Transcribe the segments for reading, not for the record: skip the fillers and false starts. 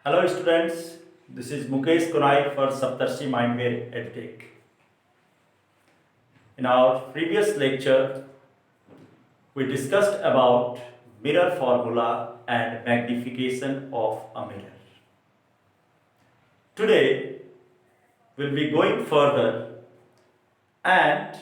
Hello students, this is Mukesh Kunai for Saptarshi Mindware EdTech. In our previous lecture, we discussed about mirror formula and magnification of a mirror. Today, we'll be going further and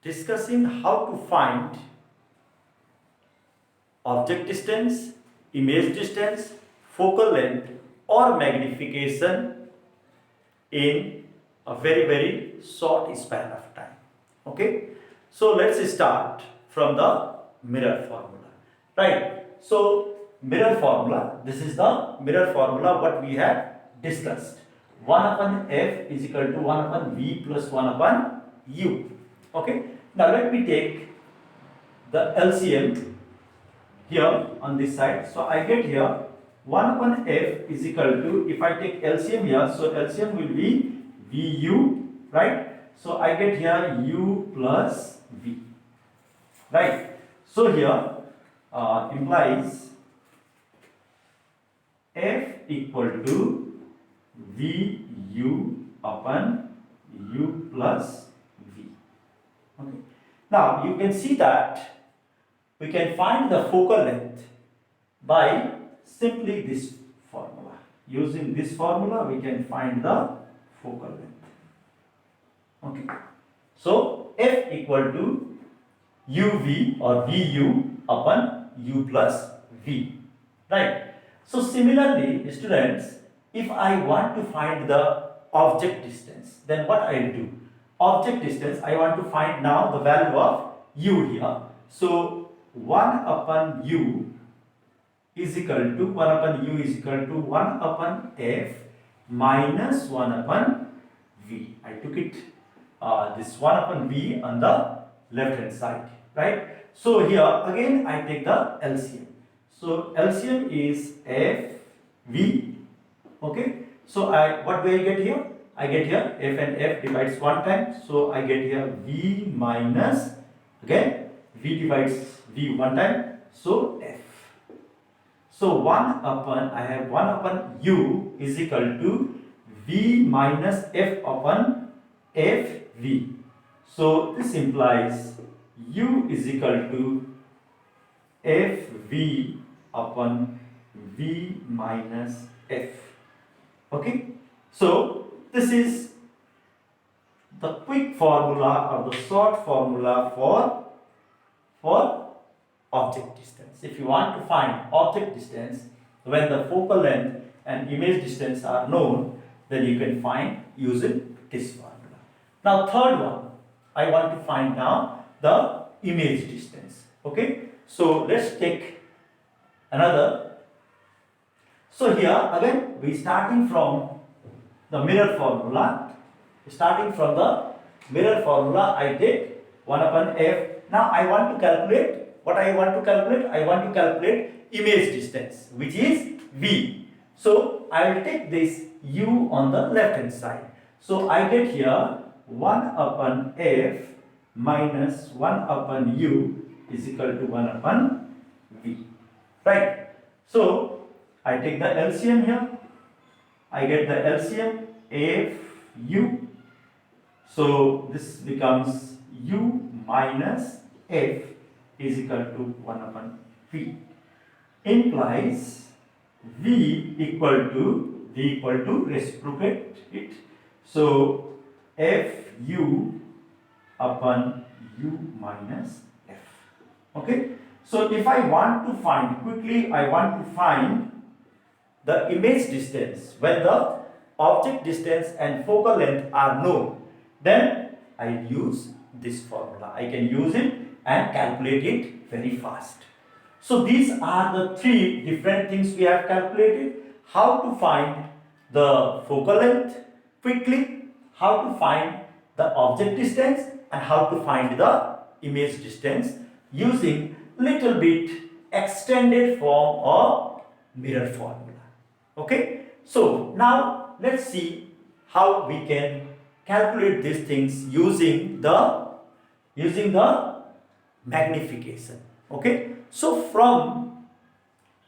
discussing how to find object distance, image distance, focal length or magnification in a very short span of time. Okay, so let's start from the mirror formula. Right, so mirror formula, this is the mirror formula what we have discussed. 1 upon f is equal to 1 upon v plus 1 upon u. Okay, now let me take the LCM here on this side. So I get here 1 upon f is equal to, if I take LCM here, so LCM will be VU, right? So I get here U plus V, right? So here implies f equal to VU upon U plus V. Okay. Now you can see that we can find the focal length by simply this formula. Using this formula, we can find the focal length. Okay. So f equal to uv or vu upon u plus v. Right. So similarly, students, if I want to find the object distance, then what I will do? Object distance, I want to find now the value of u here. So 1 upon u is equal to 1 upon u is equal to 1 upon f minus 1 upon v. I took it this 1 upon v on the left hand side, right? So here again I take the LCM. So LCM is f v. Okay. So what do I get here? I get here f and f divides one time. So I get here v minus, again v divides v one time. So f. So 1 upon, I have 1 upon u is equal to v minus f upon fv. So this implies u is equal to fv upon v minus f. Okay. So this is the quick formula or the short formula for object distance. If you want to find object distance when the focal length and image distance are known, then you can find using this formula. Now third one, I want to find now the image distance. Okay, so let's take another. So here again we starting from the mirror formula. Starting from the mirror formula, I take 1 upon f. Now I want to calculate. What I want to calculate? I want to calculate image distance, which is v. So I will take this u on the left hand side. So I get here 1 upon f minus 1 upon u is equal to 1 upon v. Right. So I take the LCM here. I get the LCM f u. So this becomes u minus f is equal to 1 upon v. Implies v equal to reciprocate it. So fu upon u minus f. Okay. So if I want to find quickly, I want to find the image distance when the object distance and focal length are known, then I use this formula. I can use it and calculate it very fast. So these are the three different things we have calculated. How to find the focal length quickly, how to find the object distance, and how to find the image distance using little bit extended form of mirror formula. Okay, so now let's see how we can calculate these things using the magnification. Okay, so from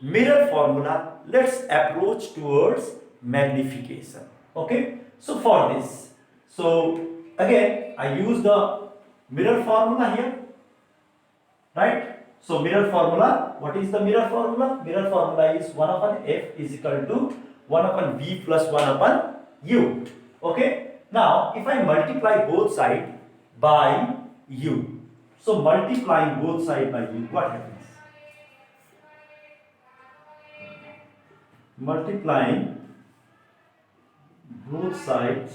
mirror formula, let's approach towards magnification. Okay, so for this, so again I use the mirror formula here, right? So mirror formula, what is the mirror formula? Mirror formula is 1 upon f is equal to 1 upon v plus 1 upon u. Okay, now if I multiply both sides by u, so multiplying both sides by u, what happens? Multiplying both sides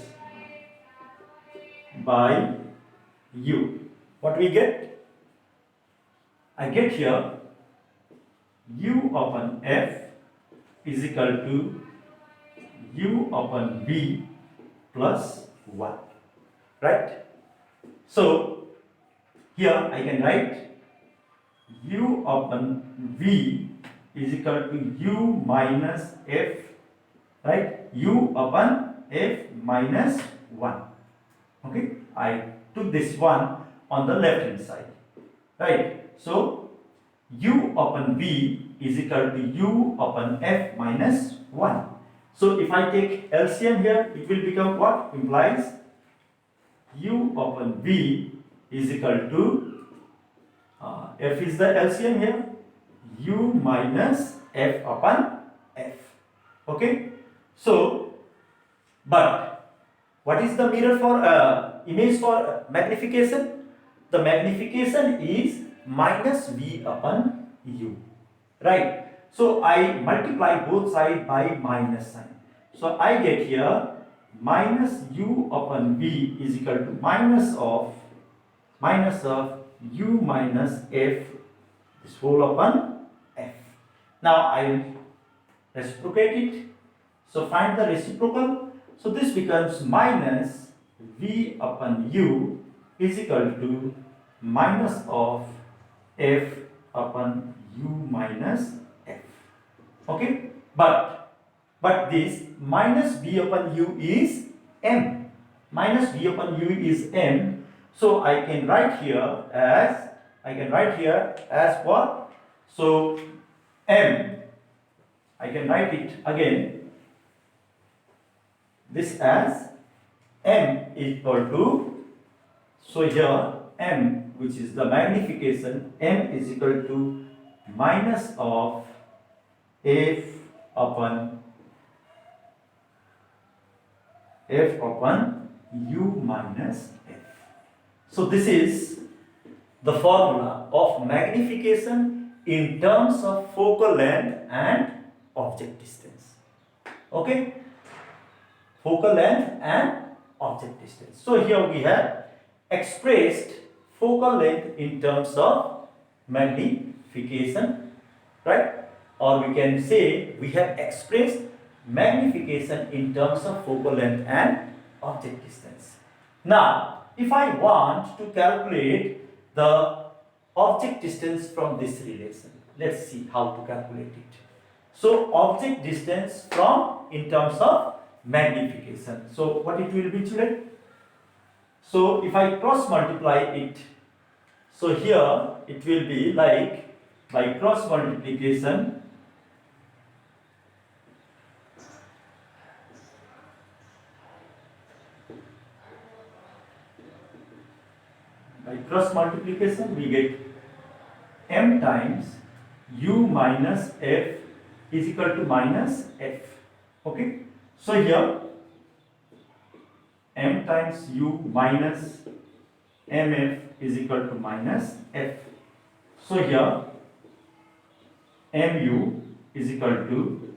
by u, what we get? I get here u upon f is equal to u upon v plus 1, right? So here I can write u upon v is equal to u minus f, right? U upon f minus 1. Okay, I took this one on the left hand side, right? So u upon v is equal to u upon f minus 1. So if I take LCM here, it will become what? Implies u upon v is equal to f is the LCM here, u minus f upon f. Okay, so but what is the mirror for image for magnification? The magnification is minus v upon u, right? So I multiply both sides by minus sign, so I get here minus u upon v is equal to minus of u minus f, this whole upon f. Now I will reciprocate it, so find the reciprocal. So this becomes minus v upon u is equal to minus of f upon u minus f. Okay, but this minus v upon u is m, minus v upon u is m, so I can write here as what? So m, I can write it again, this as m equal to, so here m, which is the magnification, m is equal to minus of f upon u minus f. So this is the formula of magnification in terms of focal length and object distance. Okay, focal length and object distance. So here we have expressed focal length in terms of magnification, right? Or we can say we have expressed magnification in terms of focal length and object distance. Now, if I want to calculate the object distance from this relation, let's see how to calculate it. So, object distance from in terms of magnification. So, what it will be, children? So, if I cross multiply it, so here it will be like by cross multiplication, we get m times u minus f is equal to minus f. Okay, so here m times u minus mf is equal to minus f. So here mu is equal to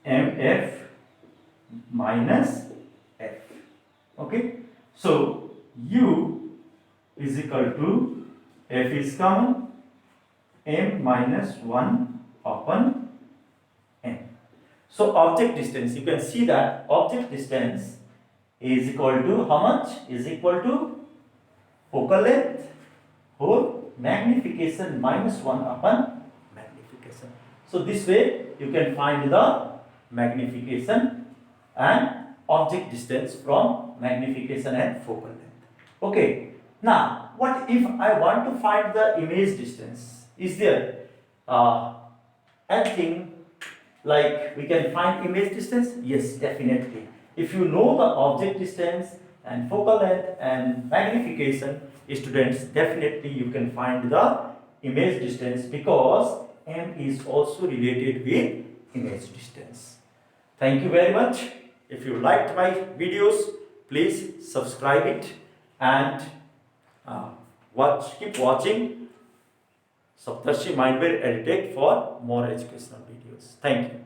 mf minus f. Okay, so u is equal to, f is common, m minus 1 upon n. So object distance, you can see that object distance is equal to how much? Is equal to focal length whole magnification minus 1 upon magnification. So this way you can find the magnification and object distance from magnification and focal length. Okay, now what if I want to find the image distance? Is there anything like we can find image distance? Yes, definitely. If you know the object distance and focal length and magnification, students, definitely you can find the image distance because m is also related with image distance. Thank you very much. If you liked my videos, please subscribe it and keep watching Saptarshi Mindware Edtech for more educational videos. Thank you.